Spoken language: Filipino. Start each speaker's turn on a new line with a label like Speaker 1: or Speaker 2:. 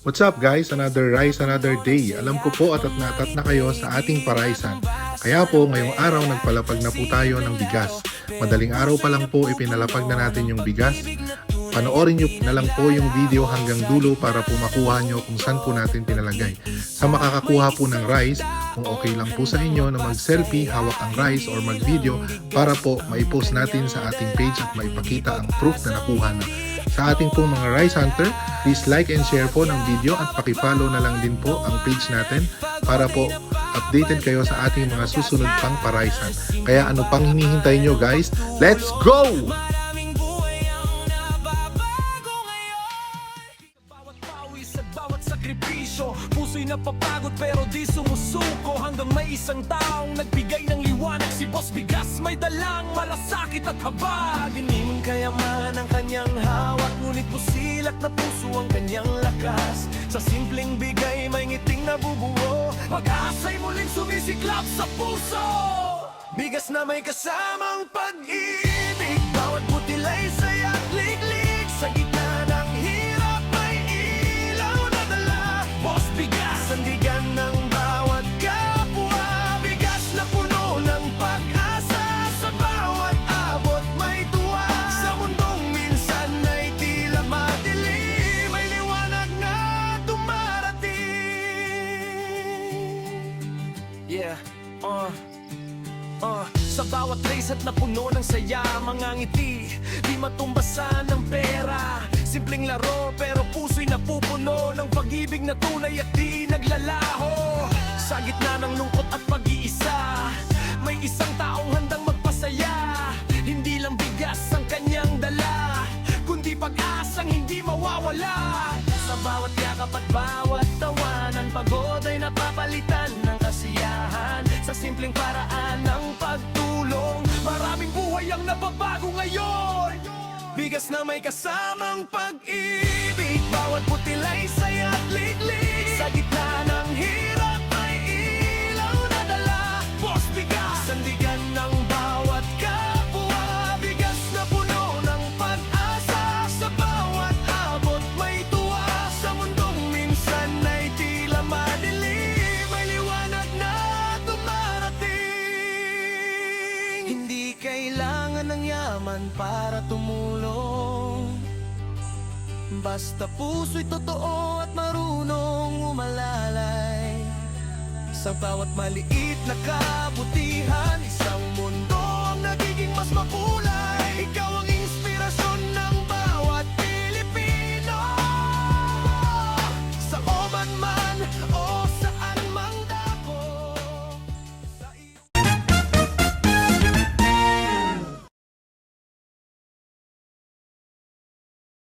Speaker 1: What's up guys? Another rice, another day. Alam ko po at na kayo sa ating paraisan. Kaya po ngayong araw nagpalapag na po tayo ng bigas. Madaling araw pa lang po ipinalapag na natin yung bigas. Panoorin nyo na lang po yung video hanggang dulo para po makuha nyo kung saan po natin pinalagay. Sa makakakuha po ng rice, kung okay lang po sa inyo na mag-selfie, hawak ang rice or mag-video para po maipost natin sa ating page at maipakita ang proof na nakuha na. Sa ating pong mga rice hunter, please like and share po ng video at pakipollow na lang din po ang page natin para po updated kayo sa ating mga susunod pang paraisan. Kaya ano pang hinihintay nyo guys? Let's go!
Speaker 2: Puso'y napapagod pero di sumusuko hanggang may isang taong nagbigay ng liwanag. Si Boss Bigas may dalang malasakit at habag. Hindi man kayaman ang kanyang hawak, ngunit pusilak na puso ang kanyang lakas. Sa simpleng bigay may ngiting nabubuo, pag-asa'y muling sumisiklap sa puso. Bigas na may kasamang pag-ibig, bawat butila'y saya't liglig. Sa gitna ng hirap may ilaw na dala. Boss Bigas, sandigan ng bawat kapwa. Bigas na puno ng pag-asa, sa bawat abot may tuwa. Sa mundong minsan ay tila madilim, may liwanag na dumarating. Yeah, sa bawat race at napuno ng saya, mga ngiti, di matumbasan ng pera. Simpleng laro pero puso'y napupuno ng pag-ibig na tunay at di naglalaho. Sa gitna ng lungkot at pag-iisa, may isang taong handang magpasaya. Hindi lang bigas ang kanyang dala, kundi pag-asang hindi mawawala. Sa bawat yakap at bawat tawanan, pagod ay napapalitan ng kasiyahan. Sa simpleng paraan ng pagtulong, maraming buhay ang nababago ngayon. Bigas na may kasamang pag-ibig, bawat butila'y saya't liglig. Sa gitna ng hirap may ilaw na dala. Boss Bigas, sandigan ng bawat kapwa. Bigas na puno ng pag-asa, sa bawat abot may tuwa. Sa mundong minsan ay tila madilim, may liwanag na dumarating. Hindi kailangan ng yaman para tumulong, basta puso'y totoo at marunong umalalay. Sa bawat maliit na kabutihan, isang mundo ang nagiging mas makulay.